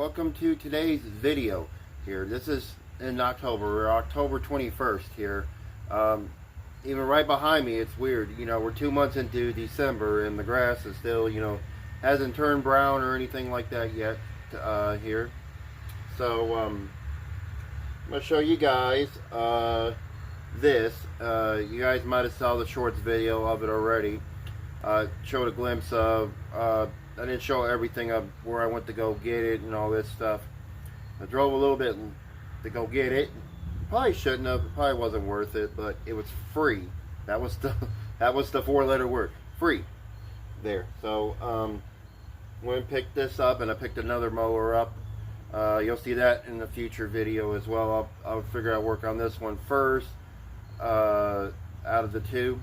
welcome to today's video here. This is in October. We're October 21st here. Even right behind me, it's weird. You know, we're 2 months into December and the grass is still, you know, hasn't turned brown or anything like that yet here. So, I'm going to show you guys this. You guys might have saw the shorts video of it already. Showed a glimpse of, I didn't show everything of where I went to go get it and all this stuff. I drove a little bit to go get it. Probably shouldn't have. It probably wasn't worth it, but it was free. That was the 4-letter word, free. There. So went and picked this up, and I picked another mower up. You'll see that in the future video as well. I'll figure out work on this one first out of the two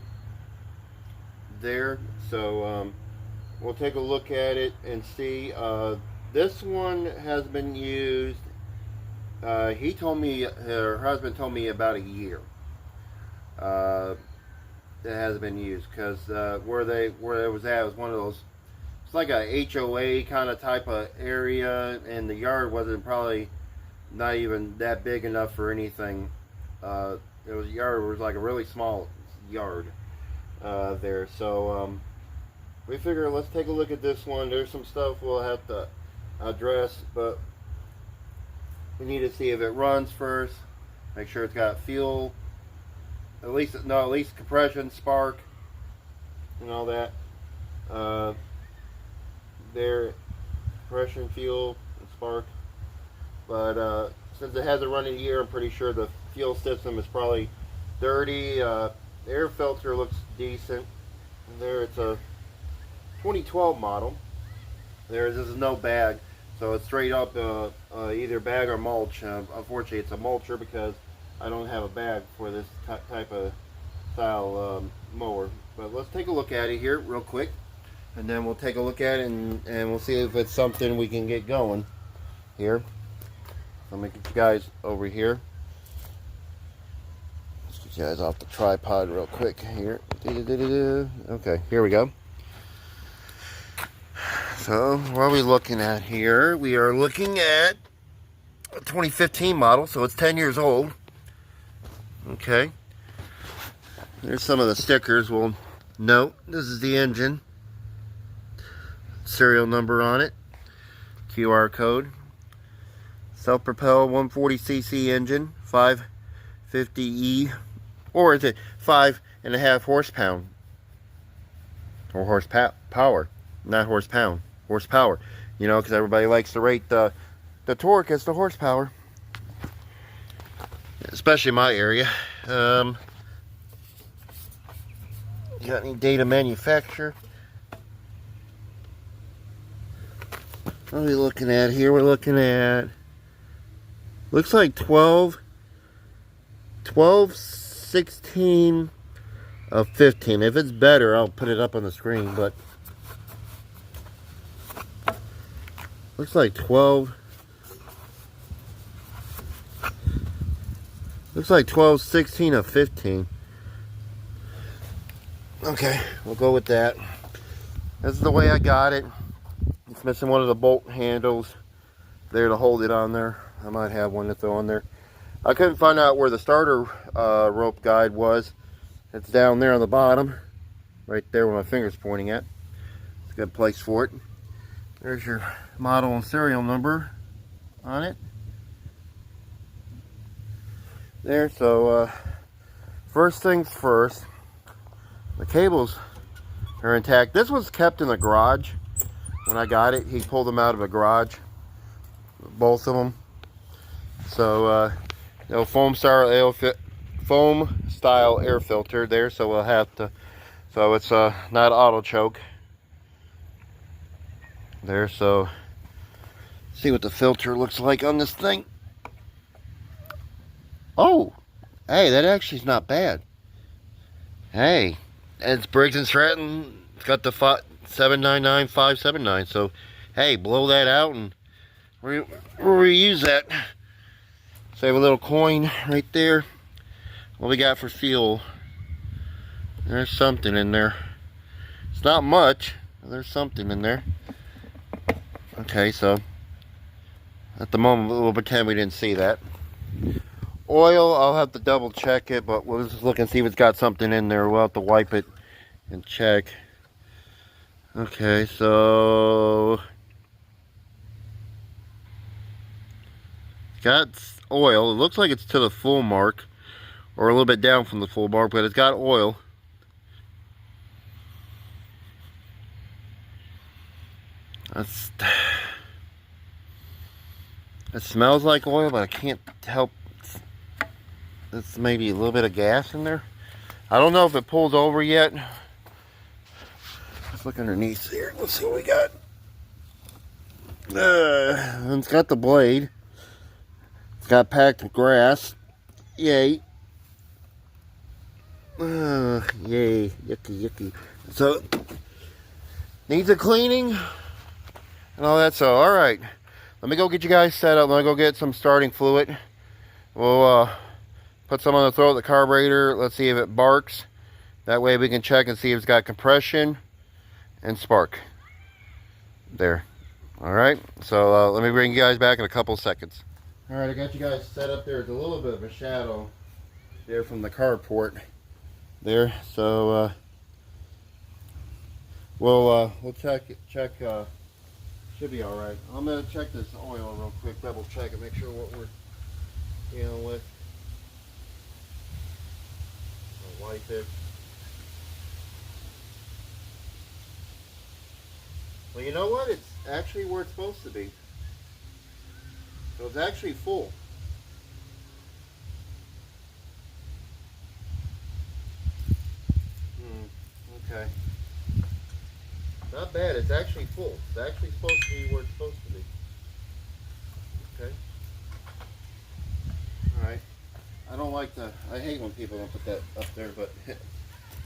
there. So we'll take a look at it and see. This one has been used, he told me, her husband told me, about a year it has been used, because where it was at was one of those, it's like a HOA kind of type of area, and the yard wasn't probably not even that big enough for anything. Yard was like a really small yard there. So we figure let's take a look at this one. There's some stuff we'll have to address, but we need to see if it runs first. Make sure it's got fuel, at least compression, spark, and all that. There, compression, fuel, and spark. But since it hasn't run in a year, I'm pretty sure the fuel system is probably dirty. The air filter looks decent. And there, it's a 2012 model. This is no bag, so it's straight up either bag or mulch. Unfortunately, it's a mulcher because I don't have a bag for this type of style mower. But let's take a look at it here real quick, and then we'll take a look at it and we'll see if it's something we can get going here. Let me get you guys over here. Let's get you guys off the tripod real quick here. Okay, here we go. So, what are we looking at here? We are looking at a 2015 model, so it's 10 years old. Okay. There's some of the stickers we'll note. This is the engine. Serial number on it. QR code. Self-propelled 140cc engine. 550E. Or is it 5.5 horsepower? Or horsepower. Not horsepound. Horsepower, you know, because everybody likes to rate the torque as the horsepower, especially in my area. Got any data manufacturer? What are we looking at here? We're looking at, looks like 16 of 15. If it's better, I'll put it up on the screen, but looks like 12. Looks like 12, 16 of 15. Okay, we'll go with that. This is the way I got it. It's missing one of the bolt handles there to hold it on there. I might have one to throw on there. I couldn't find out where the starter rope guide was. It's down there on the bottom, right there where my finger's pointing at. It's a good place for it. There's your model and serial number on it. There, so first things first, the cables are intact. This was kept in the garage when I got it. He pulled them out of the garage, both of them. So foam style air filter there, so we'll have to, so it's not auto choke there. So see what the filter looks like on this thing. Oh, hey, that actually is not bad. Hey, and it's Briggs & Stratton. It's got the 799579. So hey, blow that out and reuse that. Save a little coin right there. What we got for fuel? There's something in there. It's not much. There's something in there. Okay, so At the moment, we'll pretend we didn't see that. Oil, I'll have to double check it, but we'll just look and see if it's got something in there. We'll have to wipe it and check. Okay, so got oil. It looks like it's to the full mark, or a little bit down from the full mark, but it's got oil. It smells like oil, but I can't help. It's maybe a little bit of gas in there. I don't know if it pulls over yet. Let's look underneath here. Let's see what we got. It's got the blade. It's got packed grass. Yay. Yay. Yucky. So, needs a cleaning and all that. So, alright. Let me go get you guys set up. Let me go get some starting fluid. We'll put some on the throat of the carburetor. Let's see if it barks. That way we can check and see if it's got compression and spark. There. Alright. So let me bring you guys back in a couple seconds. Alright, I got you guys set up there. It's a little bit of a shadow there from the carport. There. So we'll check should be all right. I'm gonna check this oil real quick, double check it, make sure what we're dealing with. I'll wipe it. Well, you know what? It's actually where it's supposed to be. So it's actually full. Okay. Not bad, it's actually full. It's actually supposed to be where it's supposed to be. Okay. Alright. I don't like I hate when people don't put that up there, but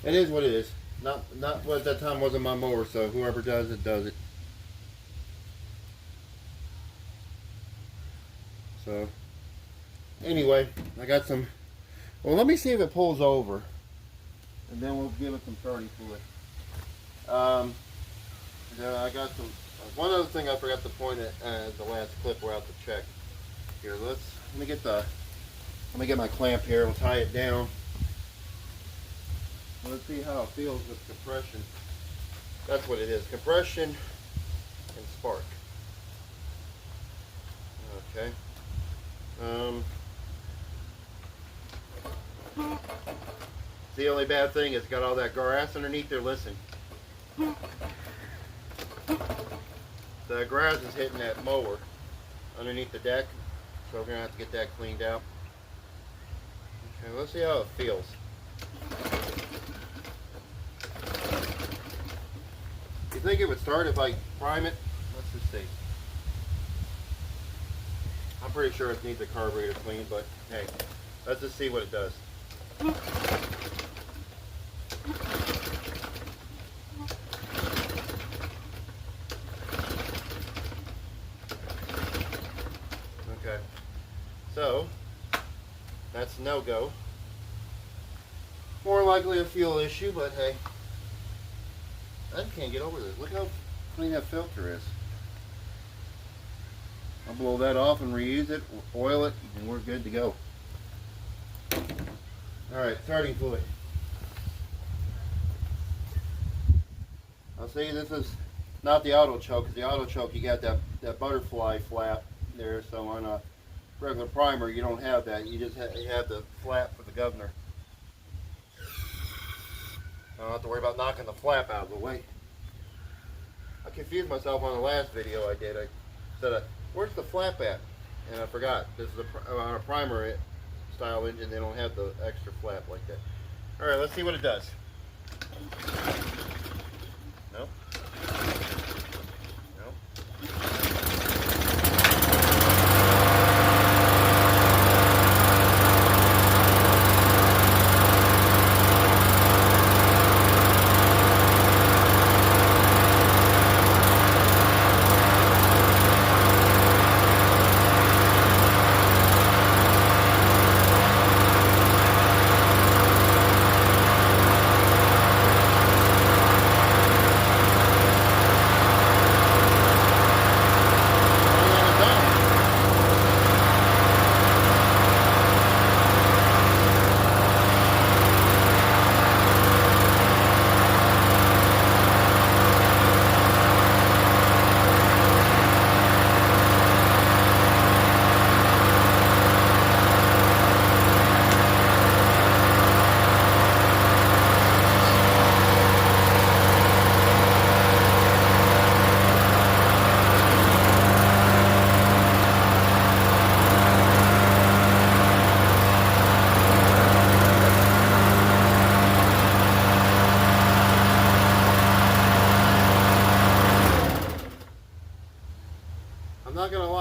it is what it is. Not what at that time wasn't my mower, so whoever does it, does it. So, anyway, I got some, well, let me see if it pulls over, and then we'll give it some starting fluid. I got some, one other thing I forgot to point at the last clip we're out to check. Here, let me get my clamp here, we'll tie it down. Let's see how it feels with compression. That's what it is, compression and spark. Okay. The only bad thing is it's got all that grass underneath there. Listen. The grass is hitting that mower underneath the deck, so we're going to have to get that cleaned out. Okay, let's see how it feels. You think it would start if I prime it? Let's just see. I'm pretty sure it needs the carburetor clean, but hey, let's just see what it does. Okay, so that's no-go. More likely a fuel issue, but hey, I can't get over this. Look how clean that filter is. I'll blow that off and reuse it, oil it, and we're good to go. Alright, starting fluid. I'll say this is not the auto choke, because the auto choke you got that butterfly flap there, so on a regular primer you don't have that, you just you have the flap for the governor. I don't have to worry about knocking the flap out of the way. I confused myself on the last video I did. I said, where's the flap at? And I forgot. This is on a primer style engine, they don't have the extra flap like that. Alright, let's see what it does. No? No?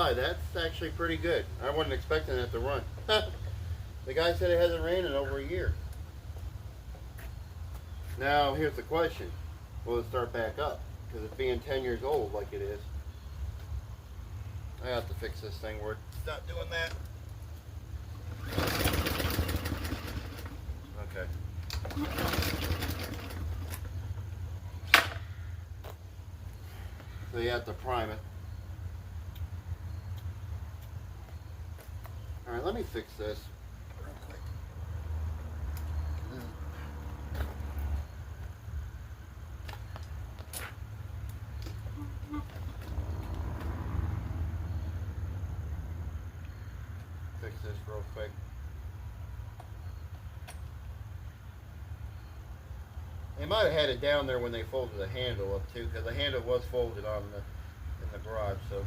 lie, that's actually pretty good. I wasn't expecting it to run. The guy said it hasn't rained in over a year. Now, here's the question. Will it start back up? Because it's being 10 years old like it is. I have to fix this thing where it's not doing that. Okay. So you have to prime it. Alright, let me fix this real quick. Fix this real quick. They might have had it down there when they folded the handle up too, because the handle was folded on in the garage, so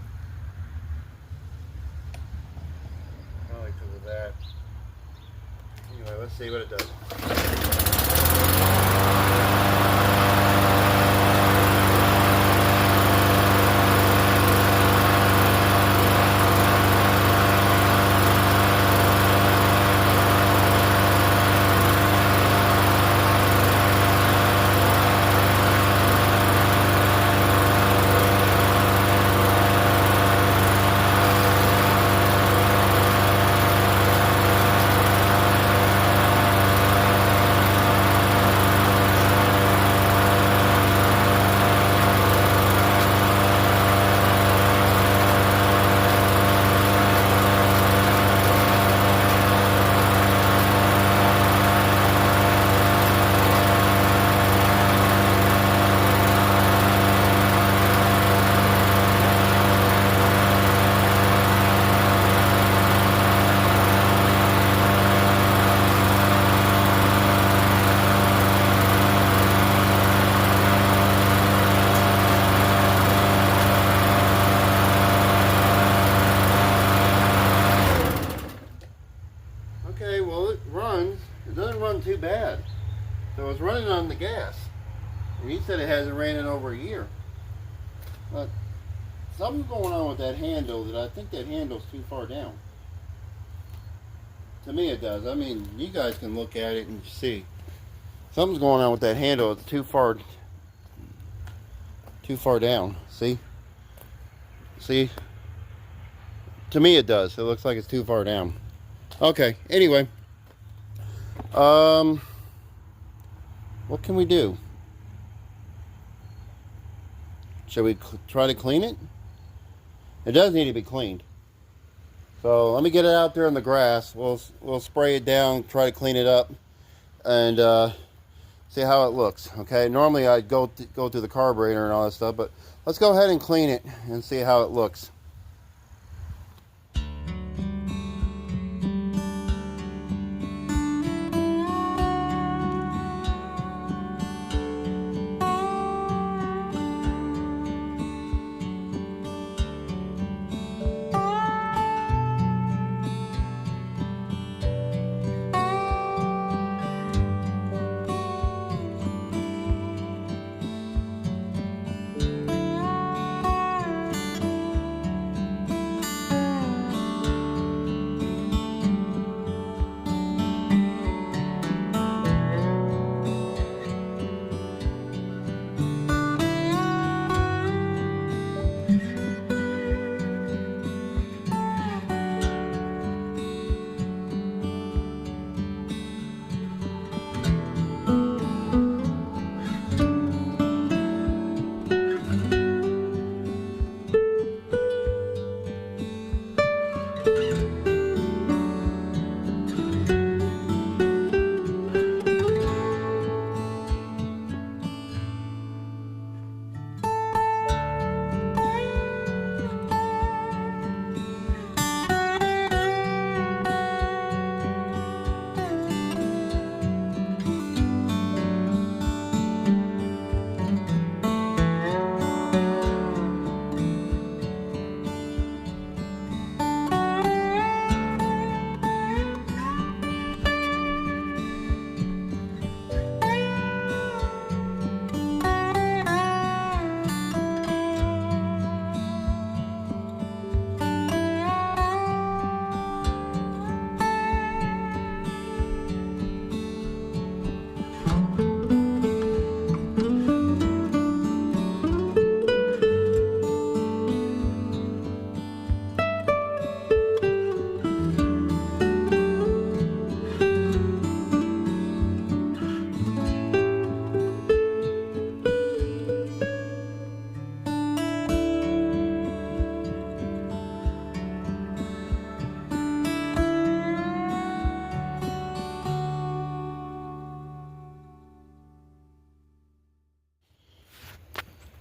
probably because of that. Anyway, let's see what it does. Okay, well it runs. It doesn't run too bad. So it's running on the gas. And he said it hasn't ran in over a year. But something's going on with that handle that I think that handle's too far down. To me it does. I mean, you guys can look at it and see. Something's going on with that handle. It's too far down. See? See? To me it does. It looks like it's too far down. Okay, anyway. What can we do? Should we try to clean it? It does need to be cleaned. So let me get it out there in the grass. We'll spray it down, try to clean it up, and see how it looks. Okay. Normally I'd go through the carburetor and all that stuff, but let's go ahead and clean it and see how it looks.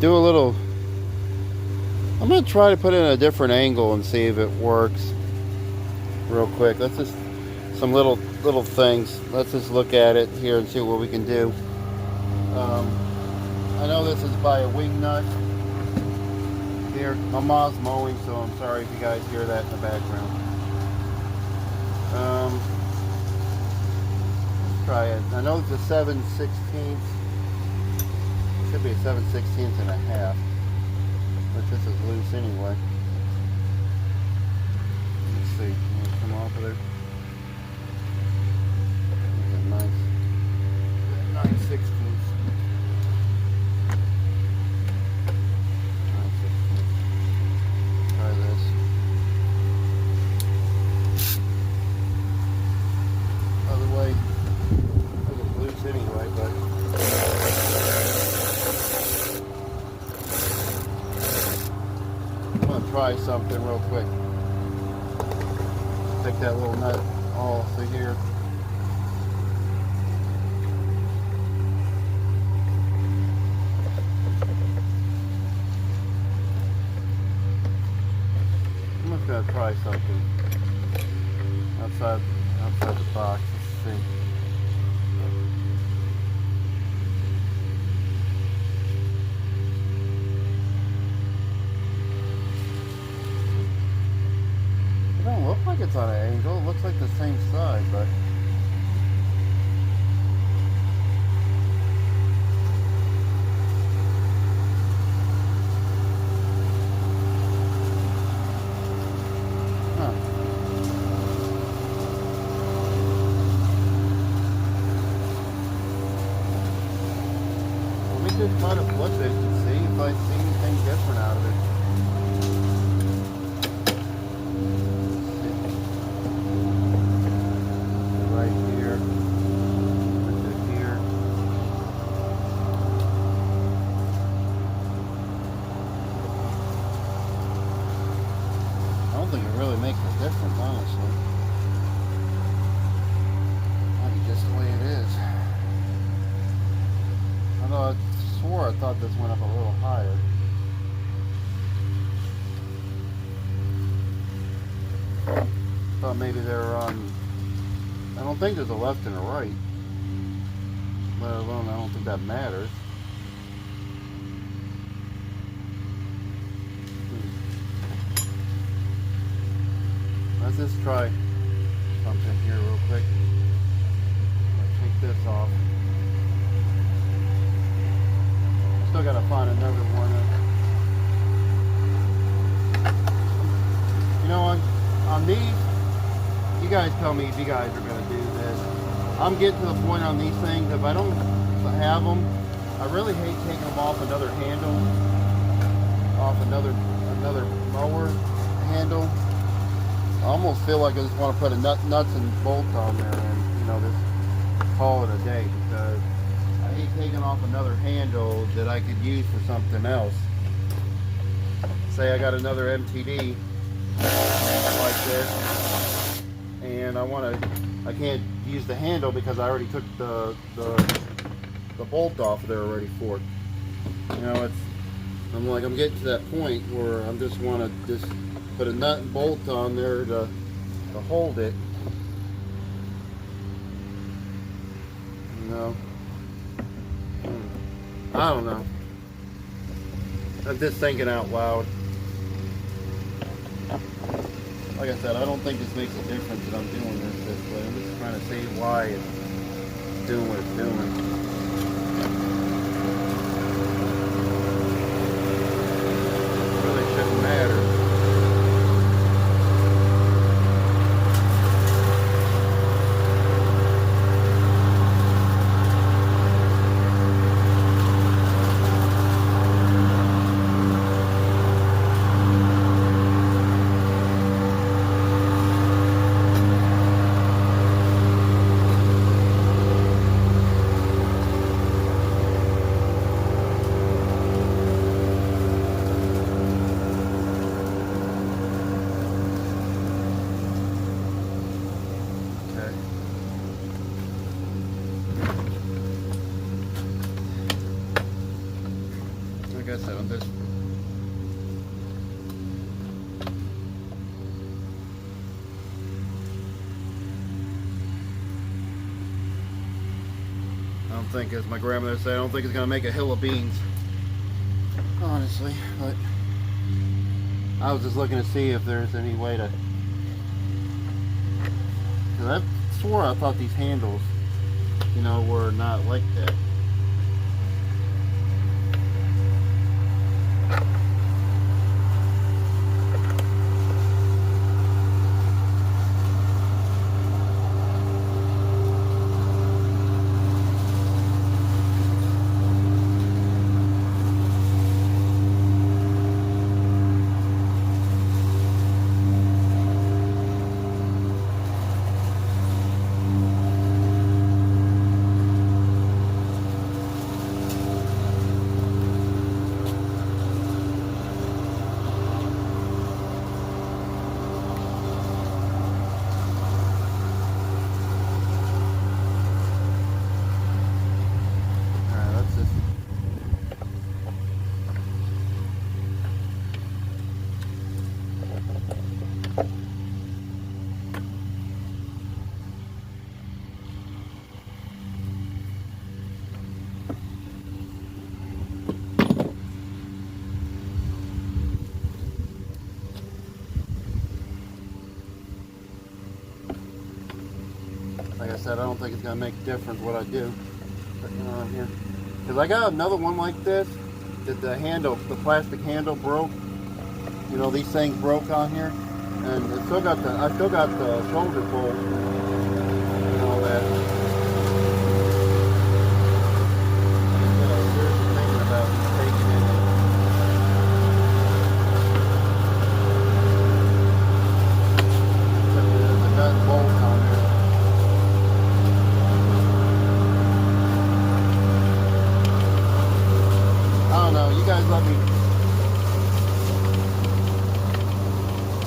do a little. I'm gonna try to put it in a different angle and see if it works. Real quick. Let's just some little things. Let's just look at it here and see what we can do. I know this is by a wing nut. Here, my mom's mowing, so I'm sorry if you guys hear that in the background. Let's try it. I know it's a 7/16. Should be a 7/16 and a half, but this is loose anyway. Let's see. Can we come off of there? Nice 9/16. Try this. Other way, it's loose anyway, but I'm gonna try something real quick. Take that little nut off through here. I'm just gonna try something outside the box. Let's see. It don't look like it's on an angle. It looks like the same side, but just try to flip it and see if I see anything different out of it. Right here. Right here. I don't think it really makes a difference, honestly. Might be just the way it is. Although I swore I thought this went up a little higher. Thought maybe they were on. I don't think there's a left and a right. Let alone, I don't think that matters. Let's just try something here real quick. Take this off. Still gotta find another one. You know, on these, you guys tell me if you guys are gonna do this. I'm getting to the point on these things, if I don't have them, I really hate taking them off another handle, off another mower handle. I almost feel like I just want to put a nuts and bolts on there and, you know, just call it a day, because I hate taking off another handle that I could use for something else. Say I got another MTD like this, and I can't use the handle because I already took the bolt off there already for it. You know, I'm getting to that point where I just want to just put a nut and bolt on there to hold it. You know. I don't know. I'm just thinking out loud. Like I said, I don't think this makes a difference that I'm doing this way. I'm just trying to see why it's doing what it's doing. It really shouldn't matter. I said, on this. I don't think, as my grandmother said, I don't think it's gonna make a hill of beans, honestly. But I was just looking to see if there's any way to. Cause I swore I thought these handles, you know, were not like that. Like I said, I don't think it's gonna make a difference what I do on here, because I got another one like this that the handle, the plastic handle broke. You know, these things broke on here, and I still got the shoulder bolt and all that. You know, seriously thinking about taking it. The nut and bolt on there.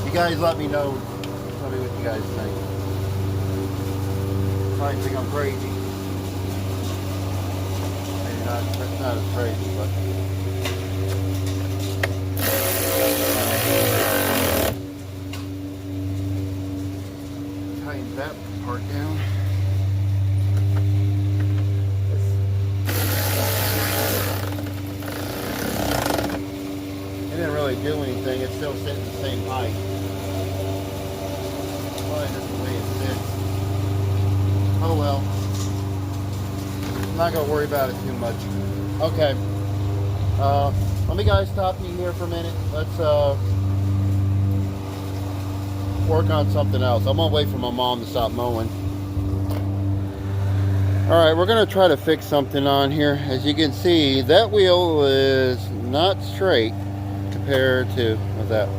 You guys let me know. Tell me what you guys think. You might think I'm crazy. Maybe not as crazy, but tighten that part down. It didn't really do anything. It's still sitting the same height. That's the way it sits. Oh well. I'm not gonna worry about it too much. Okay. Let me guys stop you here for a minute. Let's work on something else. I'm gonna wait for my mom to stop mowing. Alright, we're gonna try to fix something on here. As you can see, that wheel is not straight compared to that.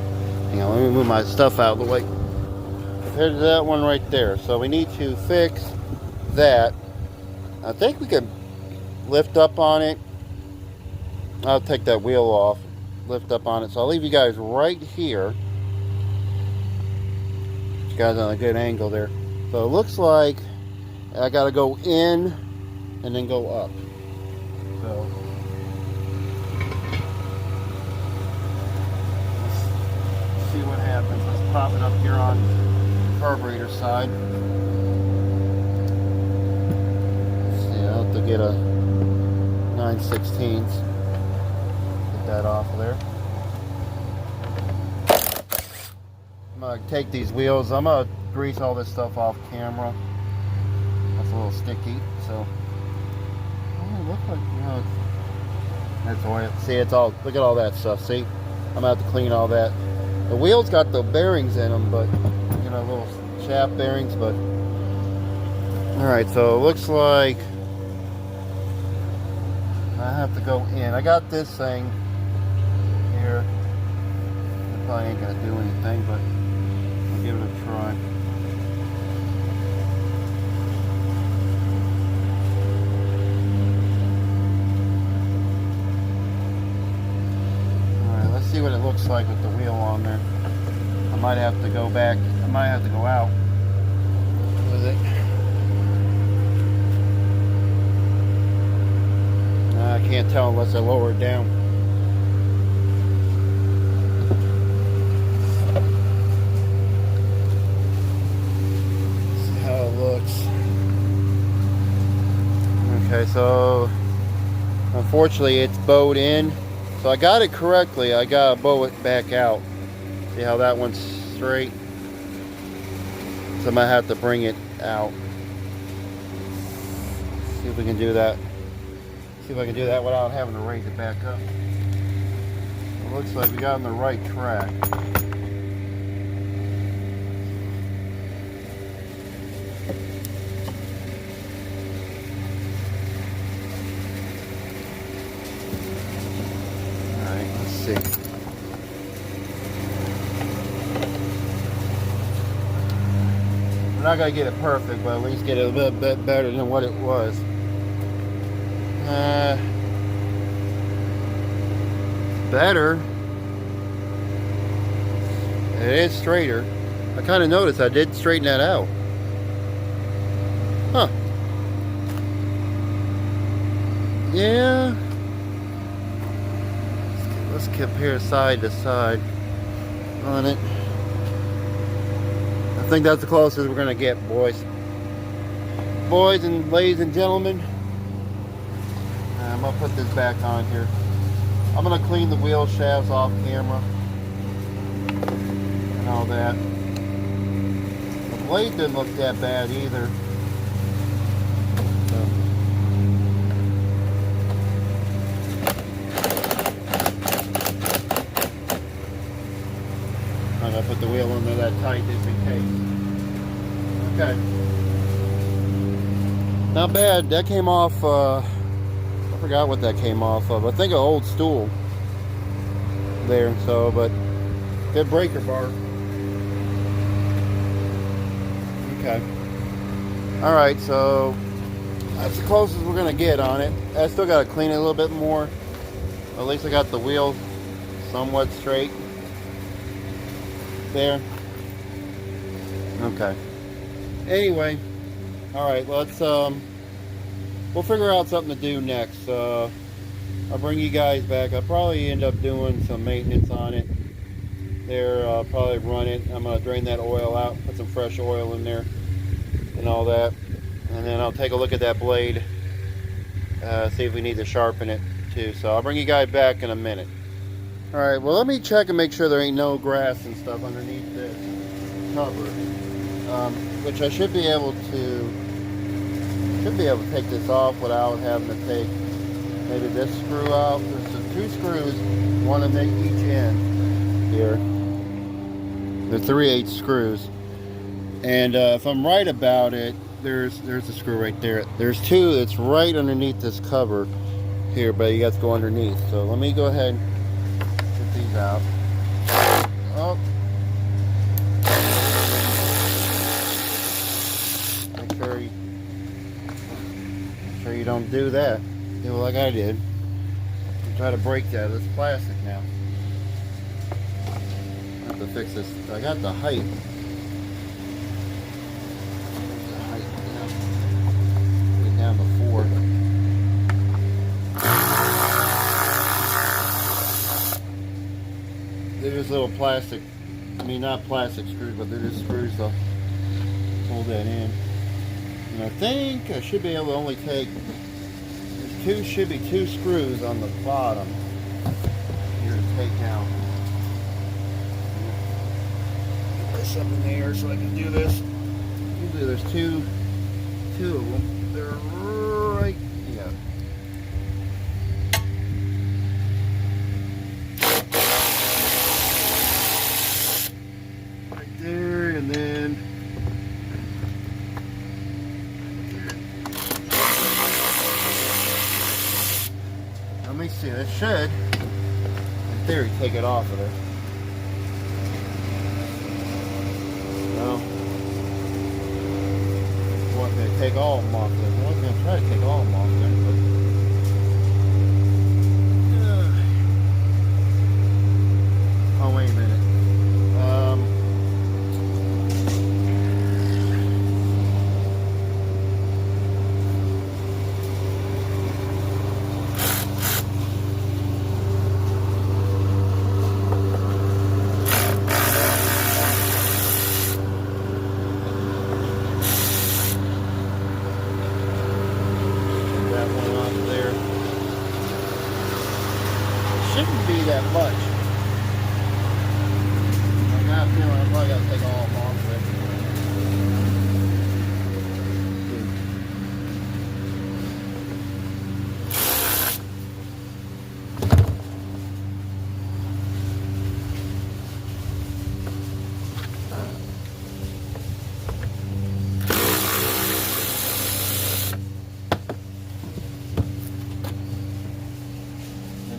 Hang on, let me move my stuff out of the way. Compared to that one right there. So we need to fix that. I think we could lift up on it. I'll take that wheel off, lift up on it. So I'll leave you guys right here. You guys on a good angle there. So it looks like I got to go in and then go up. So let's see what happens. Let's pop it up here on carburetor side. Let's see, I'll have to get a 9/16. Get that off of there. I'm gonna take these wheels. I'm gonna grease all this stuff off camera. That's a little sticky, so oh, look like, you know, that's oil. See, it's all, look at all that stuff. See, I'm gonna have to clean all that. The wheels got the bearings in them, but little shaft bearings, but alright, so it looks like I have to go in. I got this thing here. It probably ain't gonna do anything, but I'll give it a try. Alright, let's see what it looks like with the wheel on there. I might have to go back. I might have to go out with it. I can't tell unless I lower it down. Okay, so unfortunately it's bowed in. So I got it correctly. I gotta bow it back out. See how that one's straight? So I might have to bring it out. See if we can do that. See if I can do that without having to raise it back up. It looks like we got on the right track. Alright, let's see. We're not going to get it perfect, but at least get it a little bit better than what it was. Better. It is straighter. I kind of noticed I did straighten that out. Huh. Yeah. Let's compare side to side on it. I think that's the closest we're gonna get, boys. Boys and ladies and gentlemen. I'm gonna put this back on here. I'm gonna clean the wheel shafts off camera and all that. The blade didn't look that bad either. So. I'm gonna put the wheel under that tight just in case. Okay. Not bad. That came off, I forgot what that came off of. I think an old stool there, so, but good breaker bar. Okay. Alright, so that's the closest we're gonna get on it. I still gotta clean it a little bit more. At least I got the wheel somewhat straight there. Okay. Anyway, alright, let's we'll figure out something to do next. I'll bring you guys back. I'll probably end up doing some maintenance on it there. I'll probably run it. I'm going to drain that oil out, put some fresh oil in there and all that, and then I'll take a look at that blade, see if we need to sharpen it too. So I'll bring you guys back in a minute. Alright, well, let me check and make sure there ain't no grass and stuff underneath this cover, which I should be able to take this off without having to take maybe this screw out. There's two screws, one on each end here. They're 3/8 screws, and if I'm right about it, there's a screw right there. There's two that's right underneath this cover here, but you have to go underneath. So let me go ahead and get these out. Oh. Make sure you don't do that. Do like I did. Try to break that. It's plastic now. I have to fix this. I got the height. Put it down to 4. They're just little plastic. I mean, not plastic screws, but they're just screws to hold that in. And I think I should be able to only take, should be 2 screws on the bottom here to take out. Get this up in the air so I can do this. Usually there's two of them. They're right, yeah. Right there, and then let me see, that should, in theory, take it off of there. No. I want me to take all of them off there. I was going to try to take all of them off there, but oh, wait a minute. That shouldn't be that much. I got a feeling I probably got to take all off of it.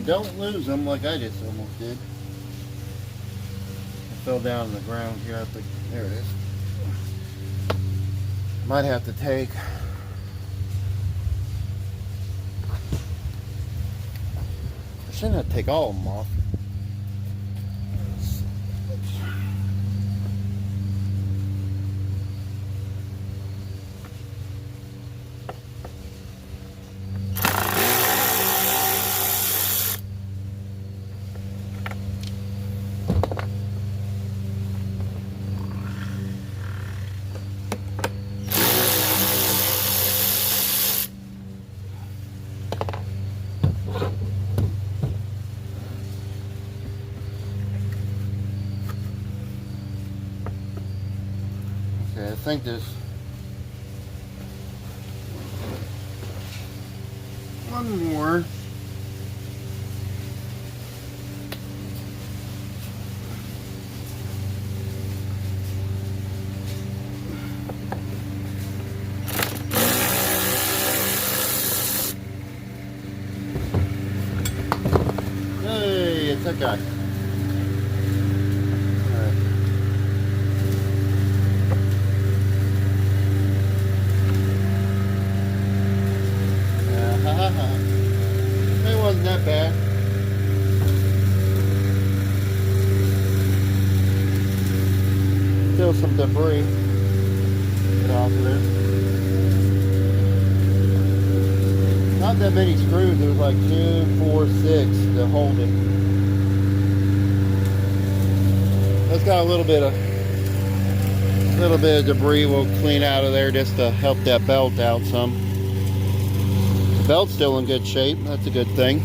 Don't lose them like I just almost did. I fell down on the ground here. I think there it is. Might have to take. I shouldn't have to take all of them off. Okay, I think there's one more. Hey, it's that guy. It wasn't that bad. Still some debris. Get off of there. Not that many screws. There was like 2, 4, 6 to hold it. That's got a little bit of debris we'll clean out of there just to help that belt out some. The belt's still in good shape. That's a good thing.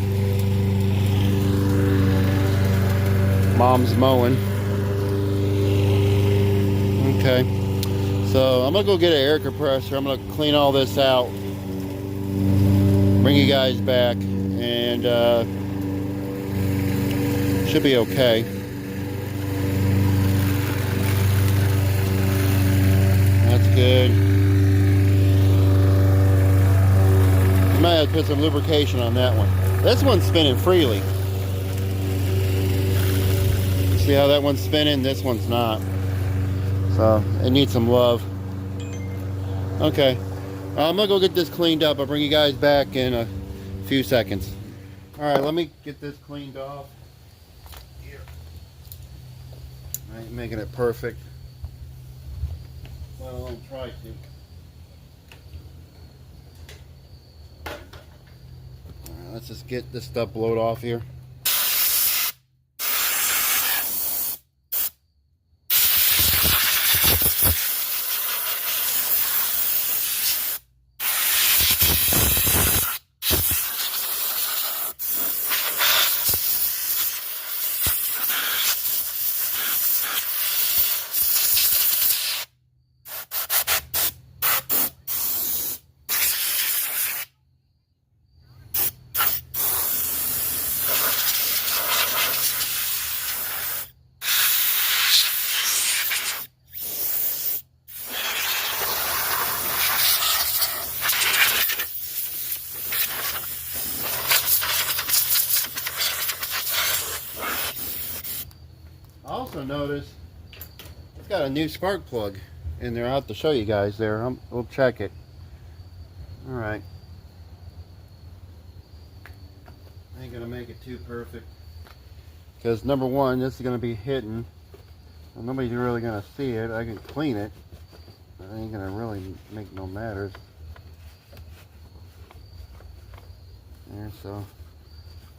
Mom's mowing. Okay. So I'm gonna go get an air compressor. I'm gonna clean all this out. Bring you guys back, and should be okay. That's good. You might have to put some lubrication on that one. This one's spinning freely. See how that one's spinning? This one's not. So it needs some love. Okay. I'm gonna go get this cleaned up. I'll bring you guys back in a few seconds. All right, let me get this cleaned off. Here. I ain't making it perfect. Let alone try to. All right, let's just get this stuff blowed off here. I also noticed it's got a new spark plug in there. I'll have to show you guys there. We'll check it. Alright. I ain't gonna make it too perfect, because number one, this is gonna be hidden. Well, nobody's really gonna see it. I can clean it, but it ain't gonna really make no matters. There, so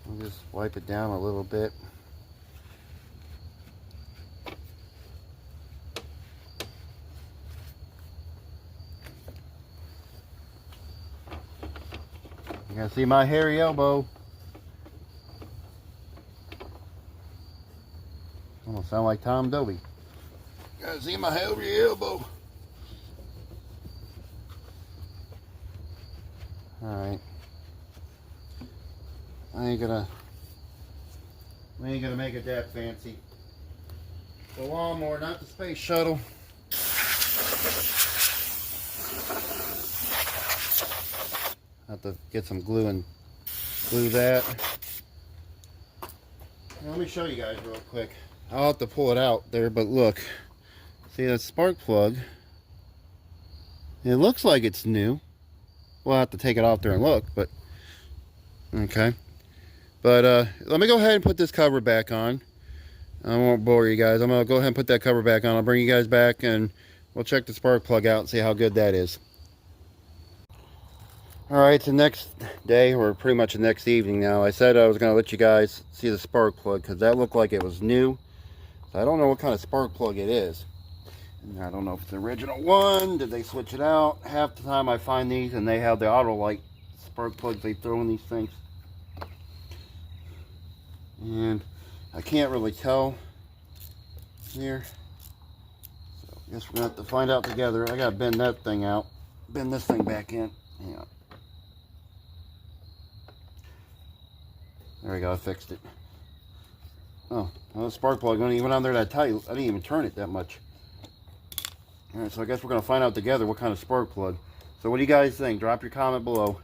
we'll just wipe it down a little bit. You can see my hairy elbow. sound like Tom Dobie. You gotta see my head over your elbow. Alright. I ain't gonna make it that fancy. The lawnmower, not the space shuttle. Have to get some glue and glue that. Now, let me show you guys real quick. I'll have to pull it out there, but look. See that spark plug? It looks like it's new. We'll have to take it off there and look, but okay. But let me go ahead and put this cover back on. I won't bore you guys. I'm gonna go ahead and put that cover back on. I'll bring you guys back and we'll check the spark plug out and see how good that is. Alright, it's the next day, or pretty much the next evening now. I said I was going to let you guys see the spark plug because that looked like it was new. So I don't know what kind of spark plug it is. And I don't know if it's the original one. Did they switch it out? Half the time I find these and they have the auto light spark plugs they throw in these things. And I can't really tell here. So I guess we're going to have to find out together. I got to bend that thing out. Bend this thing back in. Yeah. There we go, I fixed it. Oh, well, the spark plug wasn't even on there that tight. I didn't even turn it that much. Alright, so I guess we're going to find out together what kind of spark plug. So what do you guys think? Drop your comment below.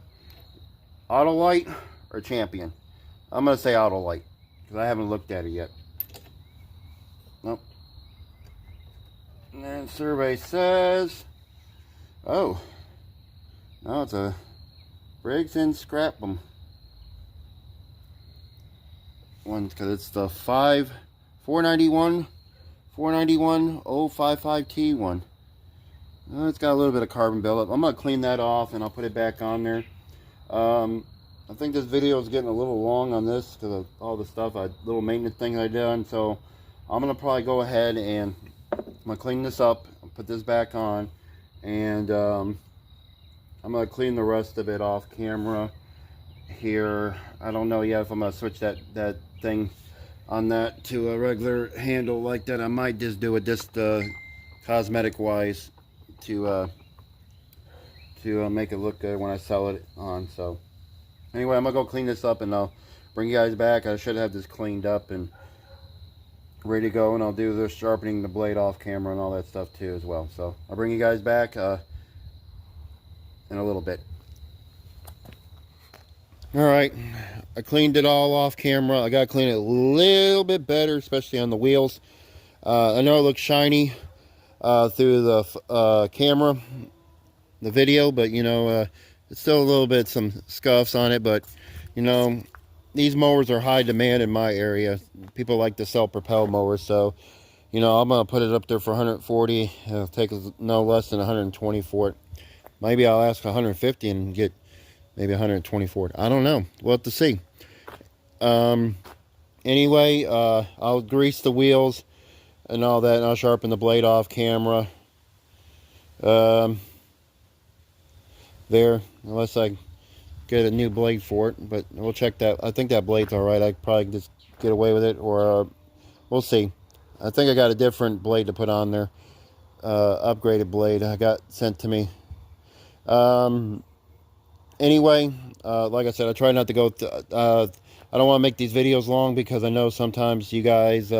Autolite or Champion? I'm going to say Autolite, because I haven't looked at it yet. Nope. And then survey says... Oh. No, it's a Briggs and Scrap'em one, because it's the 491 055T one. It's got a little bit of carbon buildup. I'm gonna clean that off and I'll put it back on there. I think this video is getting a little long on this because of all the stuff, little maintenance things I done. So I'm gonna probably go ahead and I'm gonna clean this up, put this back on, and I'm gonna clean the rest of it off camera here. I don't know yet if I'm gonna switch that thing on that to a regular handle like that. I might just do it just cosmetic wise to make it look good when I sell it on. So anyway, I'm gonna go clean this up and I'll bring you guys back. I should have this cleaned up and ready to go, and I'll do the sharpening the blade off camera and all that stuff too as well. So I'll bring you guys back in a little bit. Alright, I cleaned it all off camera. I gotta clean it a little bit better, especially on the wheels. I know it looks shiny through the camera, the video, but you know, it's still a little bit some scuffs on it. But you know, these mowers are high demand in my area. People like the self-propelled mowers, so you know, I'm gonna put it up there for 140. It'll take no less than 120 for it. Maybe I'll ask 150 and get maybe 120 for it. I don't know. We'll have to see. Anyway, I'll grease the wheels and all that, and I'll sharpen the blade off camera. There, unless I get a new blade for it, but we'll check that. I think that blade's all right. I probably just get away with it, or we'll see. I think I got a different blade to put on there. Upgraded blade I got sent to me. Anyway, like I said, I try not to go I don't want to make these videos long because I know sometimes you guys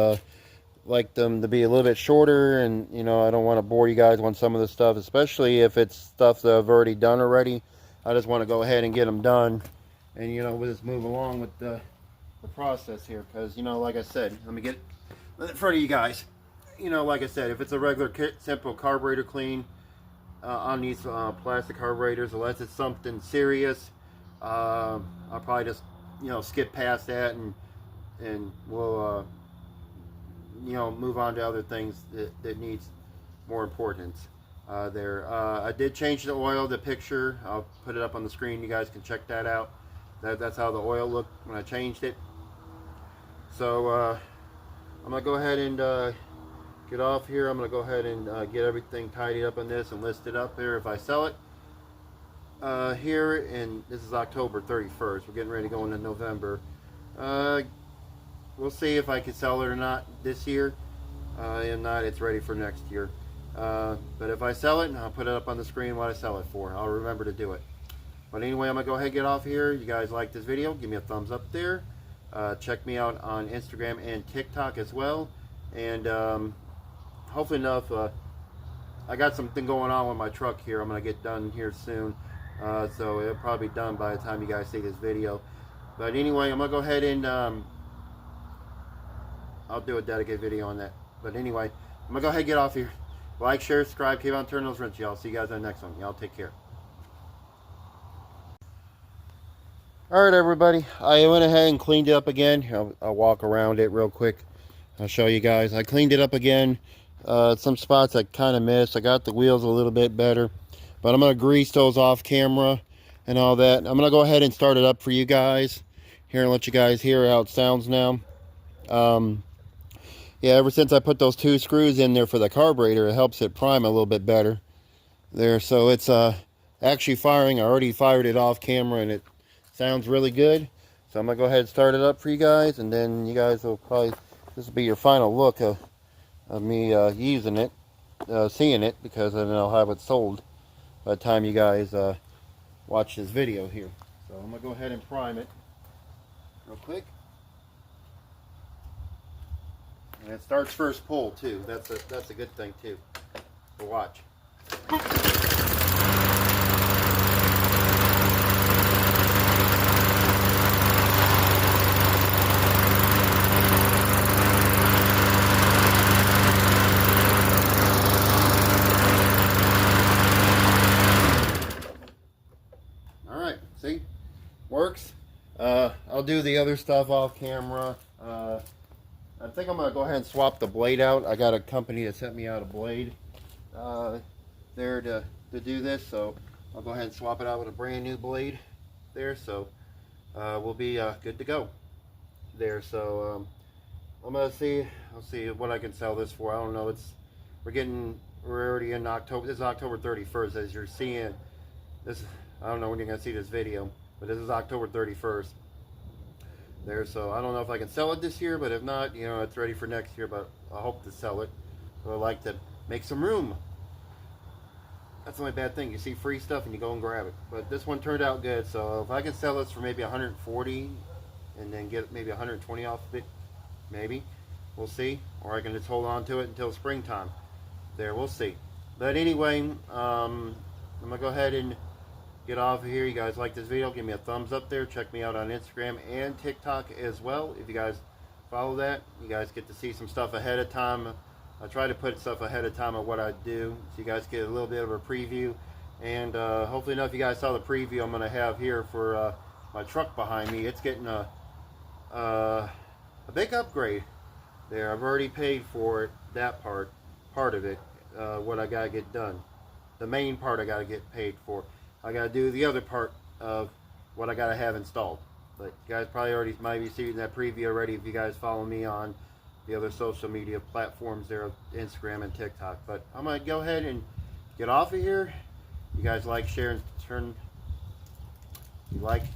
like them to be a little bit shorter, and you know, I don't want to bore you guys on some of the stuff, especially if it's stuff that I've already done already. I just want to go ahead and get them done, and you know, we'll just move along with the process here, because you know, like I said, let me get in front of you guys. You know, like I said, if it's a regular simple carburetor clean on these plastic carburetors, unless it's something serious, I'll probably just, you know, skip past that and we'll you know, move on to other things that needs more importance there. I did change the oil, the picture. I'll put it up on the screen. You guys can check that out. That's how the oil looked when I changed it. So I'm gonna go ahead and get off here. I'm gonna go ahead and get everything tidied up on this and list it up here if I sell it here. And this is October 31st. We're getting ready to go into November. We'll see if I can sell it or not this year. If not, it's ready for next year. But if I sell it, I'll put it up on the screen what I sell it for. I'll remember to do it. But anyway, I'm going to go ahead and get off here. You guys like this video, give me a thumbs up there. Check me out on Instagram and TikTok as well. And hopefully enough, I got something going on with my truck here. I'm going to get done here soon. So it'll probably be done by the time you guys see this video. But anyway, I'm going to go ahead and I'll do a dedicated video on that. But anyway, I'm going to go ahead and get off here. Like, share, subscribe, keep on turning those wrenches, y'all. See you guys on the next one. Y'all take care. Alright everybody, I went ahead and cleaned it up again. I'll walk around it real quick. I'll show you guys. I cleaned it up again. Some spots I kind of missed. I got the wheels a little bit better. But I'm going to grease those off camera and all that. I'm going to go ahead and start it up for you guys here and let you guys hear how it sounds now. Yeah, ever since I put those 2 screws in there for the carburetor, it helps it prime a little bit better. There, so it's actually firing. I already fired it off camera and it sounds really good. So I'm going to go ahead and start it up for you guys, and then you guys will probably, this will be your final look of me using it, seeing it, because then I'll have it sold by the time you guys watch this video here. So I'm going to go ahead and prime it real quick. And it starts first pull too. That's a good thing too to watch. Alright, see? Works. I'll do the other stuff off camera. I think I'm going to go ahead and swap the blade out. I got a company that sent me out a blade there to do this, so I'll go ahead and swap it out with a brand new blade there, so we'll be good to go there. So I'm going to I'll see what I can sell this for. I don't know, we're already in October. This is October 31st, as you're seeing this. I don't know when you're going to see this video, but this is October 31st there, so I don't know if I can sell it this year, but if not, you know, it's ready for next year. But I hope to sell it. So I like to make some room. That's the only bad thing. You see free stuff and you go and grab it. But this one turned out good, so if I can sell this for maybe 140 and then get maybe 120 off of it, maybe, we'll see. Or I can just hold on to it until springtime there, we'll see. But anyway, I'm gonna go ahead and get off of here. You guys like this video, give me a thumbs up there. Check me out on Instagram and TikTok as well. If you guys follow that, you guys get to see some stuff ahead of time. I try to put stuff ahead of time of what I do, so you guys get a little bit of a preview. And hopefully enough, you guys saw the preview I'm going to have here for my truck behind me. It's getting a big upgrade there. I've already paid for it, that part of it, what I got to get done. The main part I got to get paid for. I got to do the other part of what I got to have installed. But you guys probably already might be seeing that preview already if you guys follow me on the other social media platforms there, Instagram and TikTok. But I'm going to go ahead and get off of here. You guys like, share, and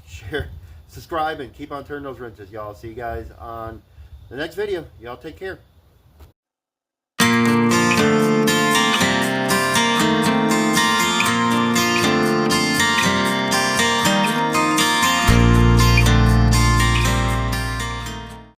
share, subscribe, and keep on turning those wrenches, y'all. See you guys on the next video. Y'all take care.